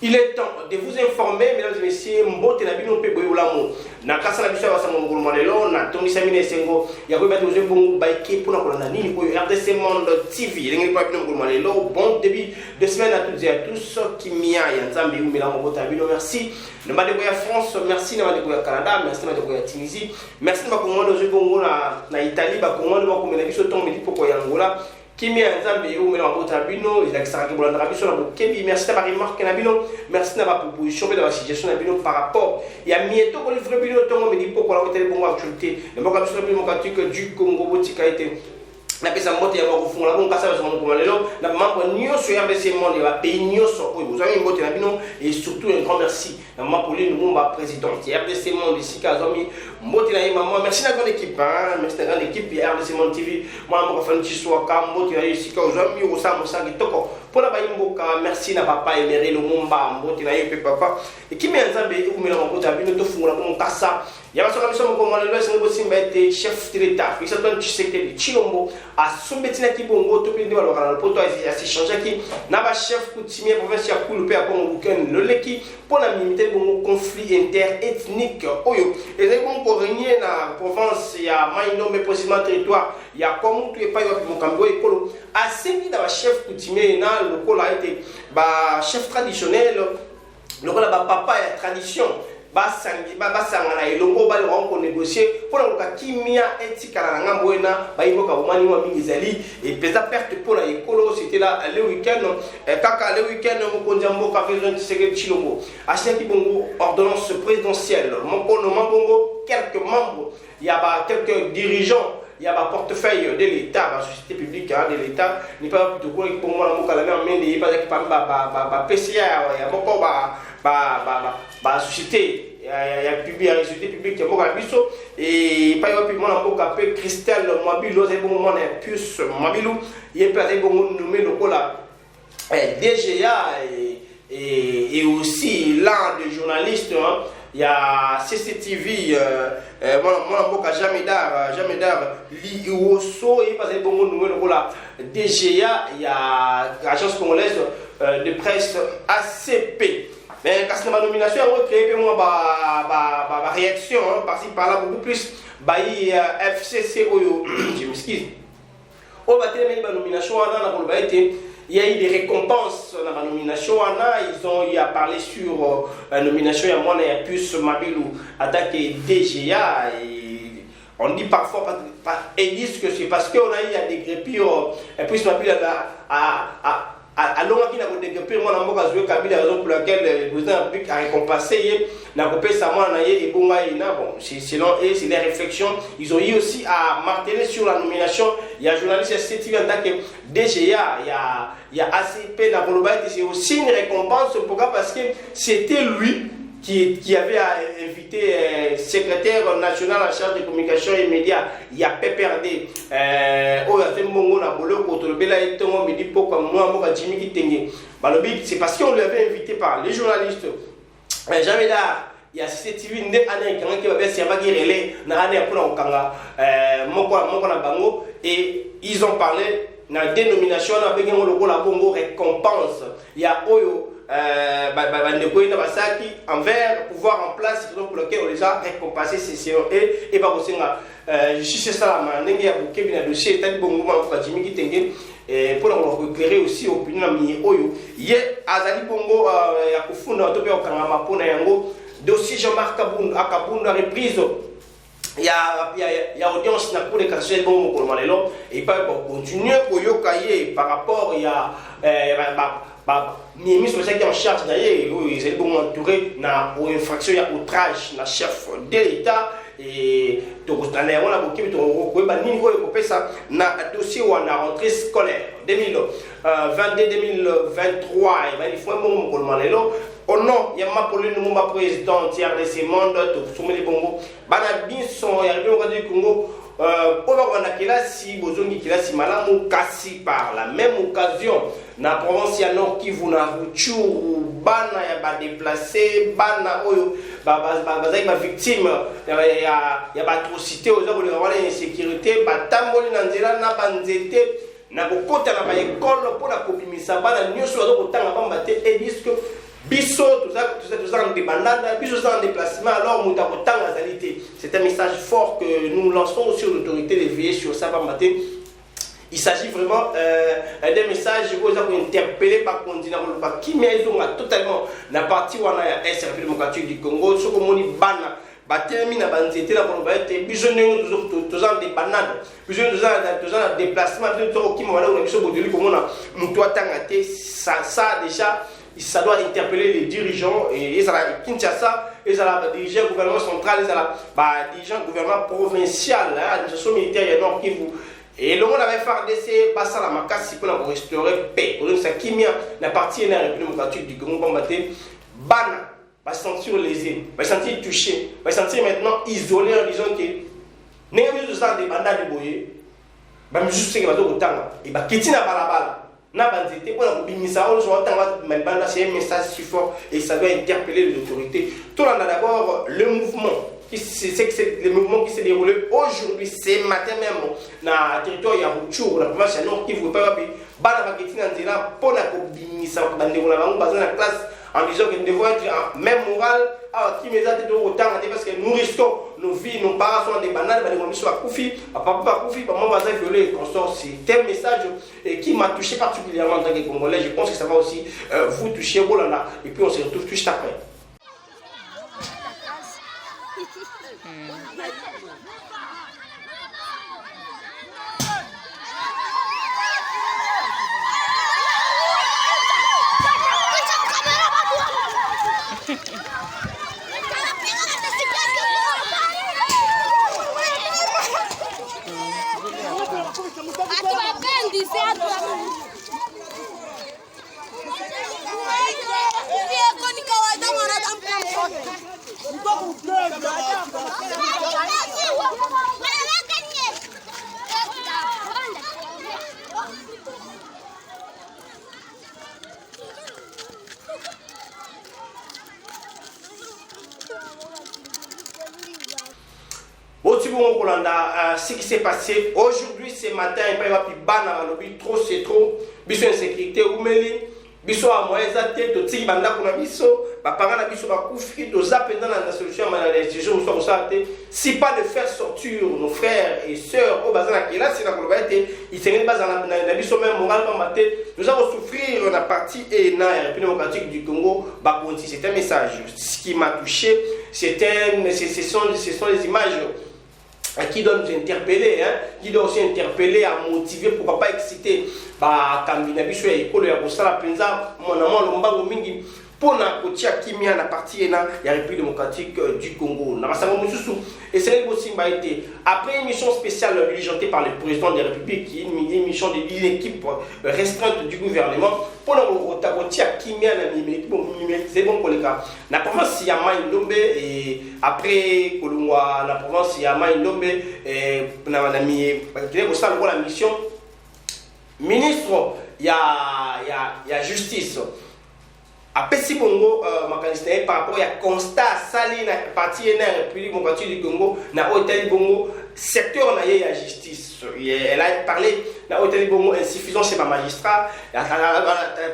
Il est temps de vous informer, mesdames et messieurs, mbote na bino pe boyo lamo. Na kasa na biso ya basa ngolo molelo na Tony Samine Sengo ya ko batu je bongo baike pour na kolanda nini ko RDC Monde TV. Lengi pa bino ngolo molelo. Bon début de semaine à toutes et à tous. Kimia ya nzambe umela mbote na bino. Merci. Na madeko ya France, merci na madeko ya Canada, merci na madeko ya Tunisie. Merci na bakongo je bongo na Italie, bakongo ba komela biso ton midi poko ya Angola. Kimi Nzambe ou mena mabota bino il a que ça qui bolanda biso na bokebi merci na remarque na bino merci na ba proposition de la situation na bino par rapport il y a mieto ko livre bino tongo me di poko la hôtel bongo actualité le mboka biso bino katika du Congo botika été na pesa mbote ya bakufunga la bongo kasa baso ngoma lelo na mambo nyonso ya RDC Monde ya pays nyonso oyo vous avez mbote na bino et surtout un grand merci na maman Pauline Lumumba présidente RDC Monde ici kazomi mbote na maman merci na grande équipe hein merci na grande équipe ya RDC Monde TV moi moko fanti soaka mbote na ici kazomi osamo sangi toko pona ba imboka merci na papa Emery Lumumba mbote na yepe papa et qui me Nzambe umela mbote na bino to funga ko kasa ya baso na biso moko molelo sengo simba été chef de l'état il s'appelle Tshisekedi Chilombo a sombetina kibongo to pindi balokana poto a s'échanger qui na ba chef coutumier provincial ya Kulupe a Congo weekend le leki pona limiter bon conflit interethnique oyo et bon ko régner na province ya Maindombe possiblement territoire ya comme tout et pas yo mokambo ekolo a sengi na ba chef coutumier na lokola a été ba chef traditionnel lokola ba papa ya tradition basanga na elongo bali ko négocier pour la kimia etikala na ngambo ena bayiboka bomani wa mingi zali et pesa perte pour la écolo c'était là le week-end kaka le week-end mokonzi mboka président Tshisekedi Chilombo acheter ki bongo ordonnance présidentielle moko no mambongo quelques membres il y a quelques dirigeants il y a un portefeuille de l'État, la société publique de l'État, n'est pas plutôt quoi pour moi la même mais il n'y a pas PCA, il y a beaucoup de société, il y a public, la société publique qui est beaucoup biso et pas eu moi la boca peu Christelle Mabilo, c'est bon moment plus Mabilo, il est placé bon nommé le cola DGA et aussi l'un des journalistes. Il y a CCTV, mon boka Jamedar Lioso, et pas bon nouveau la DGA, il y a l'agence congolaise de presse ACP. Mais quand c'est ma nomination, on crée moi ma réaction par-ci par-là beaucoup plus. FCC Oyo, je m'excuse. On va terminer ma nomination dans la été. Il y a eu des récompenses dans la nomination. Il y a parlé sur la nomination. Il y a moi, il y a plus Mabilou attaqué DGA. Et on dit parfois, ils disent que c'est parce qu'on a eu des grépures. Et puis Mabilou à l'heure qu'il a des grépures, moi, je n'ai pas la raison pour laquelle le président a récompensé. La copie Samuel et bon, selon eux, c'est des réflexions. Ils ont eu aussi à marteler sur la nomination. Il y a un journaliste SCTV en tant que DGA, il y a ACP, c'est aussi une récompense pourquoi parce que c'était lui qui avait invité le secrétaire national en charge de communication et médias, il y a PPRD, c'est parce qu'on lui avait invité par les journalistes. Jamais là, il y a CCTV qui va servir de relais et ils ont parlé de la dénomination de la Bongo récompense. Il y a Oyo envers pouvoir en place pour lequel on les a récompensés et par aussi je suis ça la il y a beaucoup de dossiers tant bon moment pour Jimmy Kitenge pour éclairer aussi opinion mi Oyo il y a Azali Bongo ya kufunda to pe okanga pona yango dossier Jean-Marc Kabunda reprise il y a audience na pour les casseurs bon pour malelo et pas continuer koyokaye par rapport il y a Mimi sur qui en charge d'ailleurs ils sont bon entouré na pour infraction il y a outrage na chef de l'état et donc on a beaucoup de banni ko ko pesa na dossier ou na rentrée scolaire 2022 2023 il faut un bon pour malelo au nom il y a ma Pauline Lumumba président RDC Monde to someli bongo bana binso ya République du Congo on va kilasi bozongi kilasi malamu kasi par la même occasion na province ya Nord Kivu na Rutshuru bana ya ba déplacé bana oyo ba victime ya ba atrocité aux gens de insécurité batamboli na nzela na banzete na kokota na ba école pour la kopimisa bana nyonso zo kotanga bamba te et disque Bisso, tout ça en débandade, bisso en déplacement, alors nous avons tant la qualité. C'est un message fort que nous lançons sur l'autorité de veiller sur ça par matin. Il s'agit vraiment d'un message où vous avez interpellé par continent qui met totalement la partie où on a la République démocratique du Congo, ce qu'on dit bana. Batémi na banzete la pour être besoin de tous en débandade, besoin de déplacement, de tout qui m'a donné sur le comme on a mutua tangate ça déjà ça doit interpeller les dirigeants et ça la Kinshasa et ça la dirigeant gouvernement central et ça la dirigeant gouvernement provincial l'administration militaire et Nord Kivu et le monde avait FARDC basa la makasi pour restaurer paix pour ça qui la partie de la République démocratique du Congo combatté bana va se sentir lésé, va se sentir touché, va se sentir maintenant isolé en disant que n'est pas juste des bandades de boyer, va me juste ce que va au temps et va quitter la balabala. N'a pas été pour la binisa on soit mais banda c'est un message si fort et ça doit interpeller les autorités. Tout on a d'abord le mouvement c'est le mouvement qui s'est déroulé aujourd'hui, ce matin même, dans le territoire de Yarouchour, la province de Nord Kivu, bana va quitter dans la pour la binisa on a besoin de classe en disant que nous devons être en même morale qui nous a été autant parce que nous risquons nos vies, nos parents sont en des bananes, nous sommes à Koufi, à Papa Koufi, par mon voisin violé et consort. C'est un message qui m'a touché particulièrement en tant que Congolais. Je pense que ça va aussi vous toucher, Rolanda, et puis on se retrouve tout juste après. Ce qui s'est passé aujourd'hui, ce matin, il y a trop, c'est trop. Biso insécurité, biso a moyen zate, to tiki banda kuna biso, parents na biso ba koufi, to zapenda na solution à la décision so ça si pas de faire sortir nos frères et sœurs au bazar qui là c'est la globalité, ils tiennent pas na biso même moralement maté, nous allons souffrir la partie et na République démocratique du Congo, ba konti, c'est un message ce qui m'a touché, ce sont les images qui doit nous interpeller, qui doit aussi interpeller à motiver pour pas exciter bah Kambina biso ya école ya kosala penza mon amour lombango mingi pona kotia kimia na partie na ya République démocratique du Congo na masango mususu et c'est aussi m'a été après une mission spéciale diligentée par le président de la République qui est une mission de l'équipe restreinte du gouvernement pona kotia kimia na c'est bon pour les cas na province ya Mai-Ndombe et après kolungwa na province ya Mai-Ndombe na mi qui est ça la mission ministre il y a justice à Pessi Congo makaniste par rapport à constat sali na partie na République démocratique du Congo na hôtel Bongo secteur na ya justice elle a parlé na hôtel Bongo insuffisance chez ma magistrat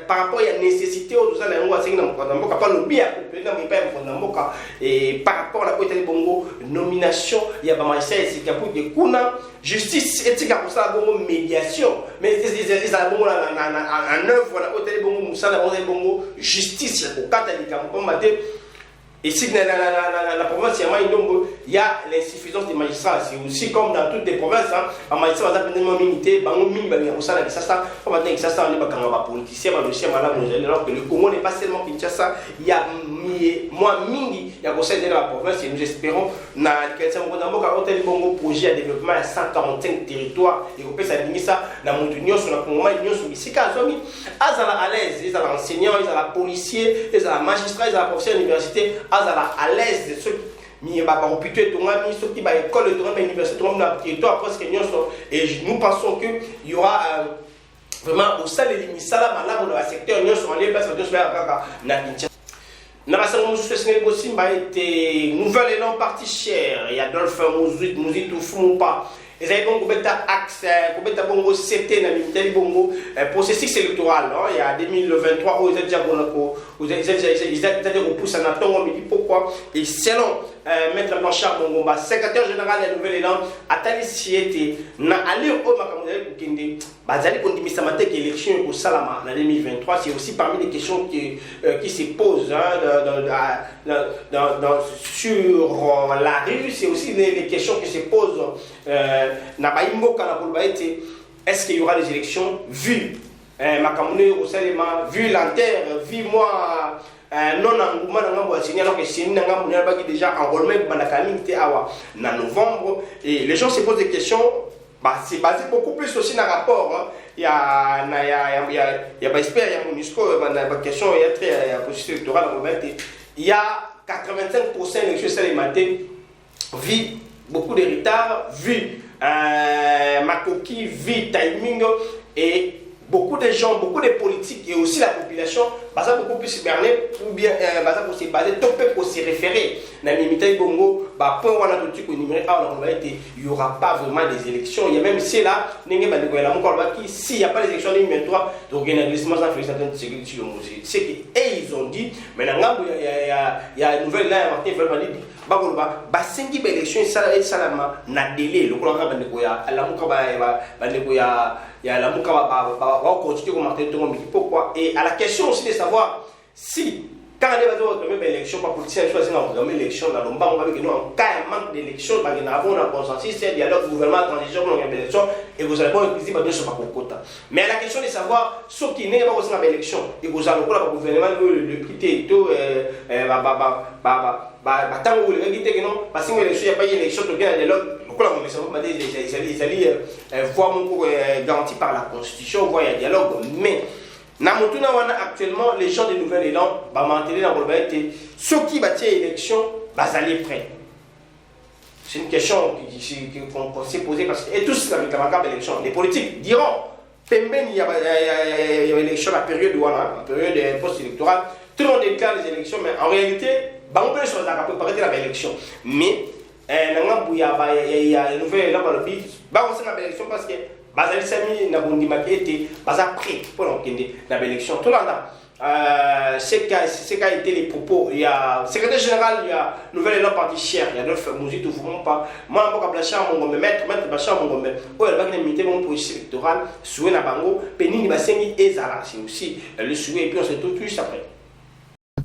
par rapport à la nécessité aux gens na ngo asengi na mboka pas le bien compléter na mpa mboka et par rapport à hôtel Bongo nomination ya ba magistrat c'est pour que kuna justice etika pour ça bongo médiation mais ils a bongo en œuvre na hôtel Bongo musala hôtel Bongo justice pour catholique comme maté et si dans la province il y a l'insuffisance des magistrats, c'est aussi comme dans toutes les provinces, les magistrats ont appelé l'immunité, ils ont mis ça, ça, politicien, alors que le Congo n'est pas seulement Kinshasa, il y a moins mingi, il y a conseil de la province et nous espérons dans le projet de développement à 145 territoires et on peut s'aligner ça dans le monde sur la Congo, ici, à l'aise, ils ont l'enseignant, ils ont la policier, ils ont la magistrat, ils ont la professeur d'université, à l'aise de ceux qui ont pu ceux qui ont école de l'université dans le territoire presque et nous pensons qu'il y aura vraiment au sein de l'émission dans le secteur nous sommes allés parce que nous sommes nouvelle élan parti cher et Adolphe Mouzitou Fumoupa Et ça bon beta axe beta bongo CT na militaire bongo processus électoral il y a 2023 où ils ont déjà repoussé na tongo mais pourquoi et selon maître Blanchard Mongomba secrétaire général de la Nouvelle-Élande atali siete na aller au makamudele kende bazali kondimisa mate que élection au Salama en 2023 c'est aussi parmi les questions qui se posent sur la rue c'est aussi les questions qui se posent est-ce qu'il y aura des élections vu Makamune au Salema, vu l'enterre, vu moi non engouement dans le Boissini alors que c'est déjà enrôlé dans la calamité en novembre et les gens se posent des questions. C'est basé beaucoup plus aussi dans le rapport. Il y a Baspère, il y a MONUSCO, il y a question, il y a processus électoral. Il y a 85% d'élections Salématé, vu beaucoup de retard, vu Makoki, vu timing et beaucoup de gens, beaucoup de politiques et aussi la population, ça beaucoup plus berné ou bien pour se baser, pour se référer. Dans les militaires Bongo, il n'y aura pas vraiment des élections. Il y a même si là, s'il n'y a pas les élections en 2023, donc il y a un glissement sans félicitations de sécurité. C'est qu'ils ont dit, mais il y a une nouvelle là, Martin Velmani dit, bah 5 élections, ça n'a délai. Le colonel il y a la mouka va continuer comme Martin Tongombi. Pourquoi? Et à la question aussi de savoir si, quand on a une élection, pas politicien, choisir une élection dans le banc, on va dire que nous, en cas de manque d'élection, nous avons un consensus, c'est dialogue gouvernement, transition, nous avons une élection, et vous allez pas utiliser, bien sûr, pas pour quota. Mais à la question de savoir, ceux qui n'est pas aussi dans l'élection, et vous allez pas le gouvernement, le quitter et tout, tant que vous le quittez, non, parce qu'il n'y a pas d'élection, il y a un dialogue. Ils allaient voir mon cours garanti par la Constitution, voir un dialogue. Mais, actuellement, les gens de Nouvelle-Élande, ceux qui battent l'élection, ils allaient prêts. C'est une question qu'on s'est posée parce que, et tous avec la macabre d'élection, les politiques diront, il y a l'élection, la période post-électorale, tout le monde déclare les élections, mais en réalité, on peut préparer la élection. Mais, il y a une nouvelle élection dans le pays, l'élection parce que Bazali Sami n'a pas été prêt pour l'élection. Tout le monde, c'est qu'a été les propos. Il y a le secrétaire général, il y a nouvelle élan parti cher, il y a d'autres musiques, tout le monde pas. Moi, je vais Blachar Mongombe, maître Blachar Mongombe, où elle va limiter mon processus électoral, souhait na bango, Penini Basengi et Zala, c'est aussi le souhait, et puis on se tout juste après.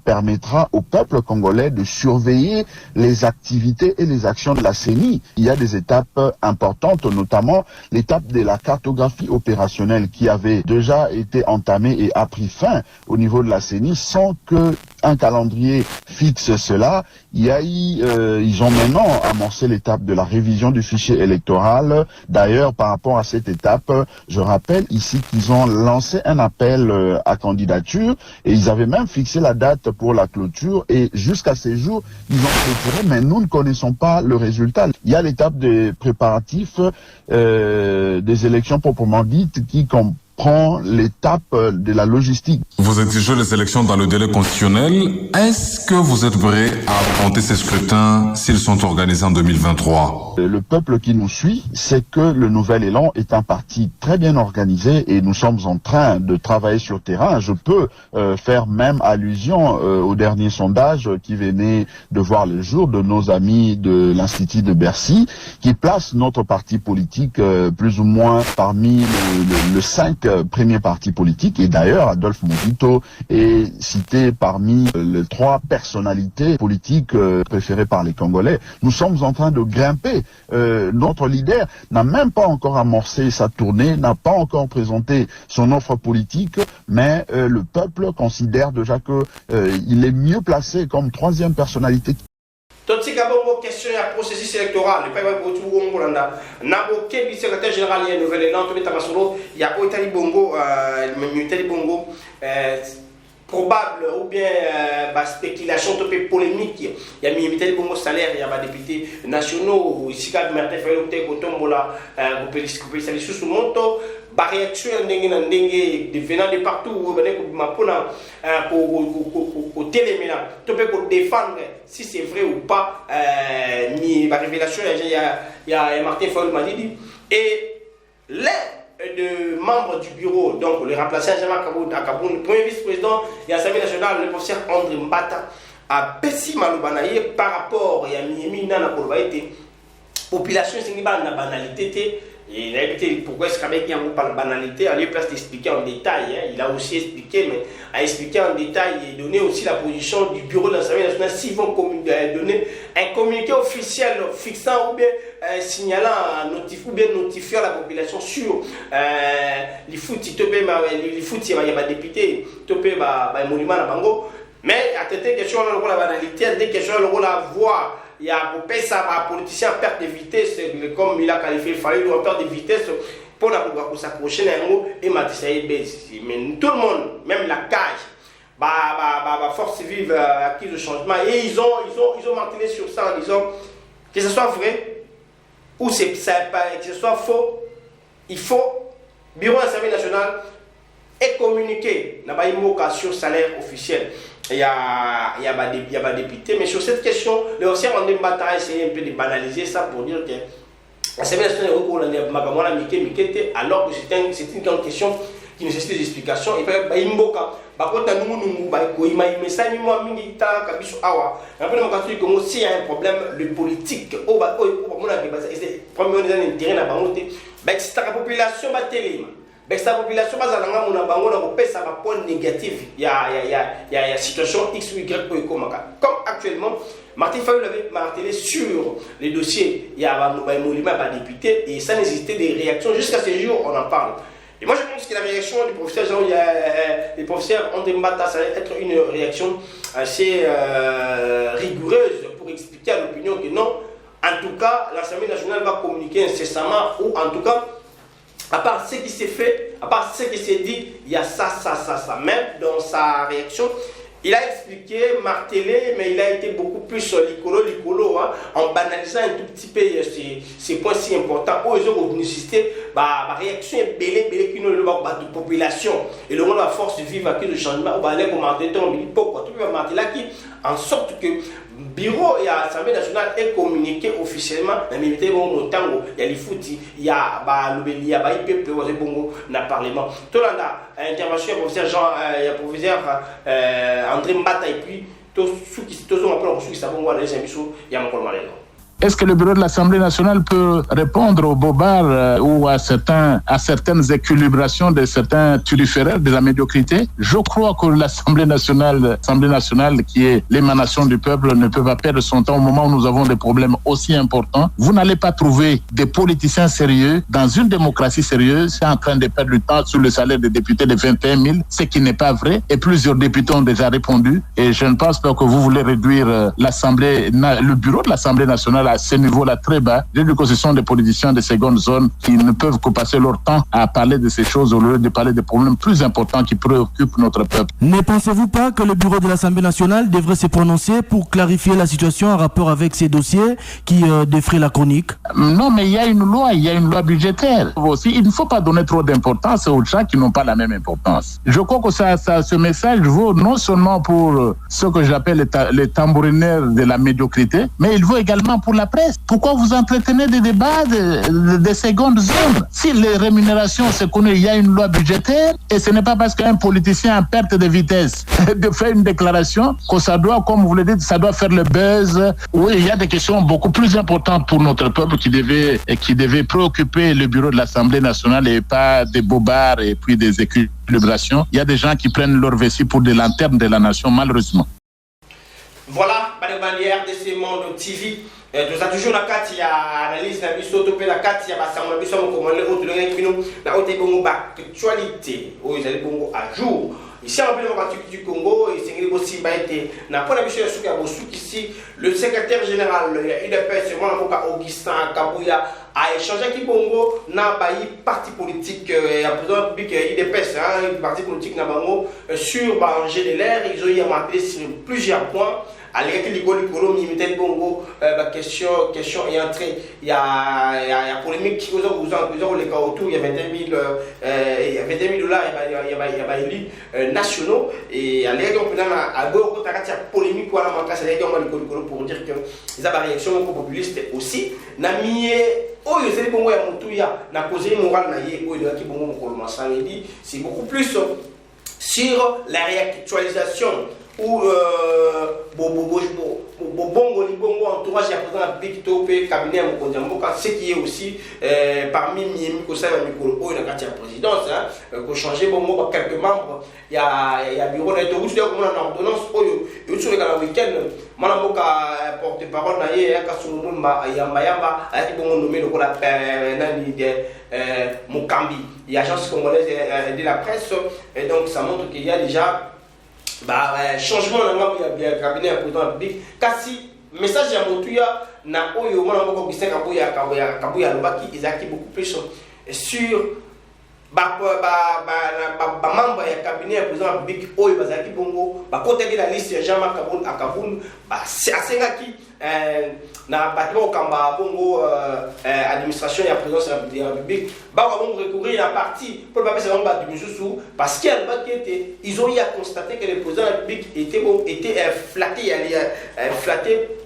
Permettra au peuple congolais de surveiller les activités et les actions de la CENI. Il y a des étapes importantes, notamment l'étape de la cartographie opérationnelle qui avait déjà été entamée et a pris fin au niveau de la CENI sans que un calendrier fixe cela. Ils ont maintenant amorcé l'étape de la révision du fichier électoral. D'ailleurs, par rapport à cette étape, je rappelle ici qu'ils ont lancé un appel à candidature et ils avaient même fixé la date pour la clôture et jusqu'à ces jours, ils ont clôturé, mais nous ne connaissons pas le résultat. Il y a l'étape des préparatifs des élections proprement dites qui comprend l'étape de la logistique. Vous exigez les élections dans le délai constitutionnel. Est-ce que vous êtes prêt à affronter ces scrutins s'ils sont organisés en 2023? Le peuple qui nous suit, c'est que le Nouvel Élan est un parti très bien organisé et nous sommes en train de travailler sur terrain. Je peux faire même allusion au dernier sondage qui venait de voir le jour de nos amis de l'Institut de Bercy, qui place notre parti politique plus ou moins parmi le 5 premiers partis politiques. Et d'ailleurs, Adolphe Muzito est cité parmi les 3 personnalités politiques préférées par les Congolais. Nous sommes en train de grimper. Notre leader n'a même pas encore amorcé sa tournée, n'a pas encore présenté son offre politique, mais le peuple considère déjà qu'il est mieux placé comme 3e personnalité. Tout ce qui est question du processus électoral, le peuple pour tout le monde, Nabo Kebi, secrétaire général, il y a une nouvelle élan, il y a Otali Bongo, probable ou bien spéculation polémique. Il y a mis un salaire, il y a des députés nationaux, ici quand Martin Fayot sous monto, réaction venant de partout, pour téléména, pour défendre si c'est vrai ou pas, la révélation, il y a Martin Fayot m'a dit, et les de membres du bureau, donc le remplaçant Jean-Marc Akaboun, le premier vice-président et l'Assemblée nationale, le professeur André Mbata, a pessi Malubanaye par rapport à Miami Nana Kolbaïté. Population, c'est une banalité. Il a évité pourquoi est-ce qu'avec un groupe par banalité, à lieu place d'expliquer en détail, il a aussi expliqué, mais à expliquer en détail et donner aussi la position du bureau de l'Assemblée nationale s'ils vont donner un communiqué officiel fixant ou bien signalant, ou bien notifiant la population sur les foutis, il y a des députés, il monument à Bango, mais à cette question, on a la banalité, à des questions, on a la voix. Il y a un politicien perte de vitesse, comme il a qualifié, il fallait une perte de vitesse pour s'accrocher à un mot et Matissaï Bézi. Mais tout le monde, même la cage, force vive acquis le changement. Et ils ont martelé sur ça en disant que ce soit vrai ou que ce soit faux, il faut, Bureau de l'Assemblée nationale, et communiquer sur salaire officiel. Il y a des députés, mais sur cette question, le ancien André Mbata a essayé un peu de banaliser ça pour dire que l'Assemblée nationale est alors que c'est une grande question qui nécessite des explications. Et puis, s'il y a un problème de politique, la population sa population ça va point négatif. Il y a situation X ou Y comme actuellement, Martin Fayot l'avait martelé sur les dossiers. Il y a un monument pas député et ça nécessitait des réactions. Jusqu'à ce jour, on en parle. Et moi, je pense que la réaction du professeur André Mbata, ça va être une réaction assez rigoureuse pour expliquer à l'opinion que non, en tout cas, l'Assemblée nationale va communiquer incessamment ou en tout cas, à part ce qui s'est fait, à part ce qui s'est dit, il y a ça. Même dans sa réaction, il a expliqué, martelé, mais il a été beaucoup plus licolo, en banalisant un tout petit peu ces points si importants. Où ils ont nécessité, la réaction est belle qui nous la population. Et le monde de la force vive avec le changement, on va aller commenter, on dit pourquoi tout le monde martelé qui, en sorte que bureau et l'Assemblée nationale est communiqué officiellement dans les métiers il y a les foutis, il y a l'IPP, il y a le Parlement. Tout le monde a intervention, le professeur André Mbata et puis tous ceux qui savent il y a encore mal. Est-ce que le bureau de l'Assemblée nationale peut répondre aux bobards ou à certaines équilibrations de certains turiféraires de la médiocrité? Je crois que l'Assemblée nationale qui est l'émanation du peuple ne peut pas perdre son temps au moment où nous avons des problèmes aussi importants. Vous n'allez pas trouver des politiciens sérieux dans une démocratie sérieuse en train de perdre du temps sur le salaire des députés de 21 000, ce qui n'est pas vrai. Et plusieurs députés ont déjà répondu. Et je ne pense pas que vous voulez réduire le bureau de l'Assemblée nationale à ce niveau-là très bas. J'ai vu que ce sont des politiciens de seconde zone qui ne peuvent que passer leur temps à parler de ces choses au lieu de parler des problèmes plus importants qui préoccupent notre peuple. Ne pensez-vous pas que le bureau de l'Assemblée nationale devrait se prononcer pour clarifier la situation en rapport avec ces dossiers qui défraient la chronique? Non, mais il y a une loi budgétaire aussi. Il ne faut pas donner trop d'importance aux gens qui n'ont pas la même importance. Je crois que ce message vaut non seulement pour ceux que j'appelle les tambourinaires de la médiocrité, mais il vaut également pour la presse. Pourquoi vous entretenez des débats de seconde zone? Si les rémunérations se connaissent, il y a une loi budgétaire et ce n'est pas parce qu'un politicien en perte de vitesse de faire une déclaration que ça doit, comme vous le dites, ça doit faire le buzz. Oui, il y a des questions beaucoup plus importantes pour notre peuple qui devaient préoccuper le bureau de l'Assemblée nationale et pas des bobards et puis des équilibrations. Il y a des gens qui prennent leur vessie pour des lanternes de la nation, malheureusement. Voilà, par les bannières de ce monde TV. Nous avons toujours la carte, il y a analyse, la carte, il y a la actualité, où ils allaient à jour Ici en République du Congo, et c'est aussi été n'a pas l'habitude de ici le secrétaire général de l'UDPS, Augustin Kabouya, a échangé avec Congo n'a pas parti politique à président public UDPS, parti politique n'a pas sur Bangé de l'air, ils ont eu à marquer sur plusieurs points. À l'école l'école militaire Bongo question et entrée il y a polémique qui vous les cas autour il y avait 20 000 dollars il y a élu nationaux et à l'école on peut à gauche il y a polémique quoi la montre c'est l'école pour dire que ils ont réaction populiste aussi na mié oh ils ont Bongo ya mutu ya na causé moral na ye oh il a qui Bongo mon c'est beaucoup plus sur la réactualisation ou bongo entourage à présent big topé cabinet Mokondjamboka ce qui est aussi parmi Miemi Kosa et Mikolo oh il a quartier présidence pour changer bongo quelques membres il y a bureau de tout ça comme une ordonnance oh il sur le week-end Manaboka porte-parole na ye Kasumumba Yamba a bongo nommé le la nani de Mukambi l'agence congolaise de la presse et donc ça montre qu'il y a déjà changement dans le cabinet président public kasi message ya motuya na oyo mwana moko Augustin Kabouya lobaki ezaki beaucoup plus sur membre ya cabinet président public oyo bazaki bongo bakotaki la liste ya Jean-Marc Kabund asengaki na batiment okamba bongo administration ya présidence de la République vont recourir à parti pour pas faire un du Moussou parce qu'ils ont eu à constater que le président de la République était flatté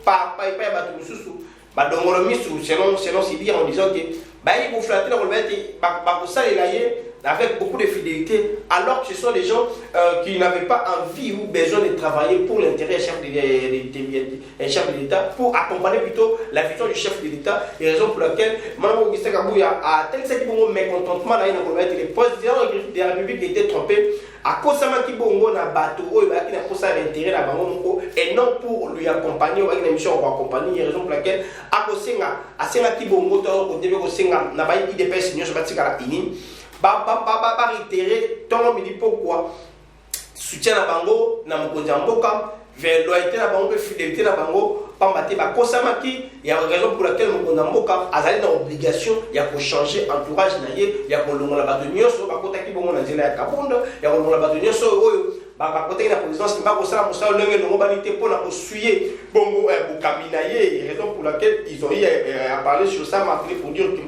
par du Moussou selon c'est dire en disant que ils vont flatter avec beaucoup de fidélité, alors que ce sont des gens qui n'avaient pas envie ou besoin de travailler pour l'intérêt du chef de l'État, pour accompagner plutôt la vision du chef de l'État, et raison pour laquelle Mme Augustin Kabouya a tel mécontentement dans le président de la République était trompé à cause de Kibongo na bateau qui n'a pas ça d'intérêt la bango et non pour lui accompagner ou une émission pour accompagner et raison pour laquelle à cause de Kibongo to début ko senga na ba IDPS nyos batika la ini ba réitérer tant me dit pourquoi soutien na bango na Mokondjamboka vers loyauté na bango fidélité na bango pambate ba kosamaki il y a raison pour laquelle Mokondjamboka azali dans obligation ya ko changer entourage na ye ya ko longola bato nyonso ba kotaki bongo na nzela ya Kabunda ya ko longola bato nyonso oyo ba kotaki na présidence ba ko sala mosala longue longo banité pour na ko suyer bongo Bukami na ye raison pour laquelle ils ont eu à parler sur ça marqué pour dire que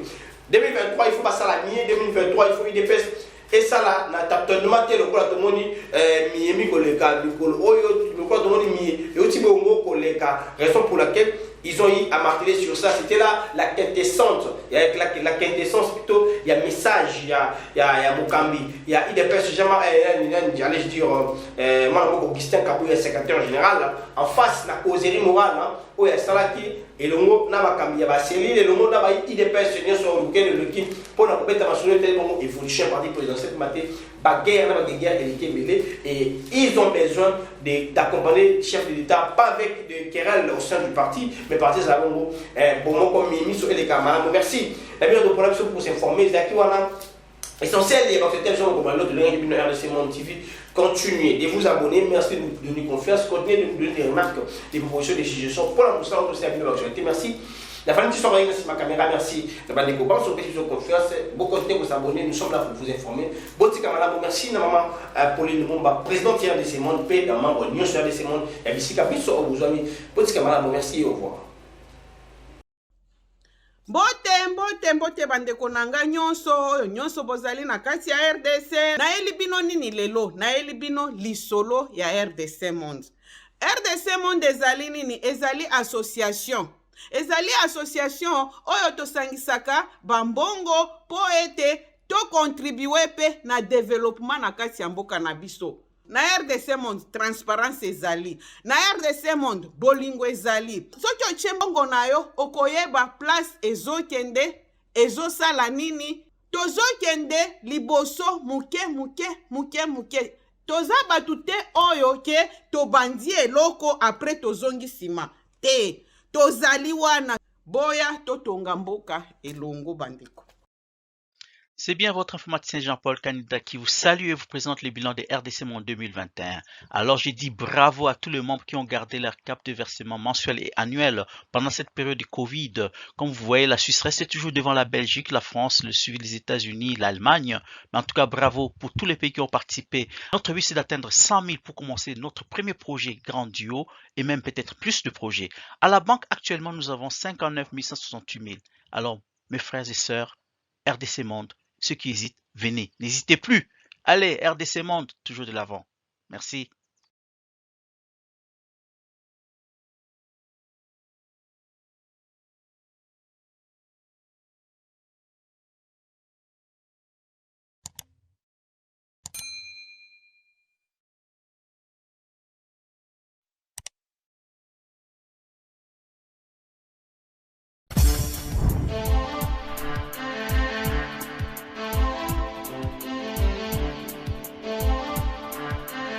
2023 il faut passer à la nier 2023 il faut IDPS et ça là na tatonement tel ko la tomoni miemi koleka dikolo oyo ko tomoni mi et aussi bongo koleka raison pour laquelle ils ont eu à marteler sur ça c'était là la quintessence avec la quintessence plutôt il y a message il y a Mukambi il y a IDPS j'allais dire Augustin Kabouya secrétaire général en face la causerie morale où il y a Salaki et le mot n'a pas cambié ba cellule le mot n'a pas IDPS sur lequel le qui pour la compétence nationale tellement évolution parti présidentiel maté bagarre na guerre et ils ont besoin d'accompagner le chef de l'État pas avec de querelles au sein du parti mais parti ça bon moi comme ministre et les camarades merci la meilleure de problème pour s'informer Zaki wana essentiel et dans cette émission comme l'autre de RDC Monde TV continuez de vous abonner merci de nous donner confiance continuez de nous donner des remarques des propositions des suggestions pour la moussa aussi à l'actualité merci la famille qui sont avec ma caméra merci la bande de copains sur petites confiance beaucoup continuez de vous abonner nous sommes là pour vous informer bon petit camarade merci na maman Pauline Lumumba présidente de RDC Monde paix dans membre Union sur RDC Monde et ici Kabiso vous amis petit camarade merci et au revoir. Mbote bandeko nanga nyonso bozali na kati ya RDC naeli bino nini lelo naeli bino lisolo ya RDC Monde RDC Monde ezali nini ezali association oyo tosangisaka bambongo po ete to contribuer pe na développement na kati ya mboka na biso na RDC Monde transparence ezali na RDC Monde bolingo ezali soki otie mbongo na yo okoyeba place ezokende ezosala nini tozokende liboso muke toza batu te oyo ke tobandi eloko après tozongi nsima te tozali wana boya totonga mboka elongo bandeko. C'est bien votre informaticien Jean-Paul Canida qui vous salue et vous présente le bilan des RDC Monde 2021. Alors j'ai dit bravo à tous les membres qui ont gardé leur cap de versement mensuel et annuel pendant cette période de Covid. Comme vous voyez, la Suisse reste toujours devant la Belgique, la France, le suivi des États-Unis, l'Allemagne. Mais en tout cas, bravo pour tous les pays qui ont participé. Notre but, c'est d'atteindre 100 000 pour commencer notre premier projet grandiose et même peut-être plus de projets. À la banque, actuellement, nous avons 59 168 000. Alors, mes frères et sœurs, RDC Monde, ceux qui hésitent, venez, n'hésitez plus. Allez, RDC Monde, toujours de l'avant. Merci.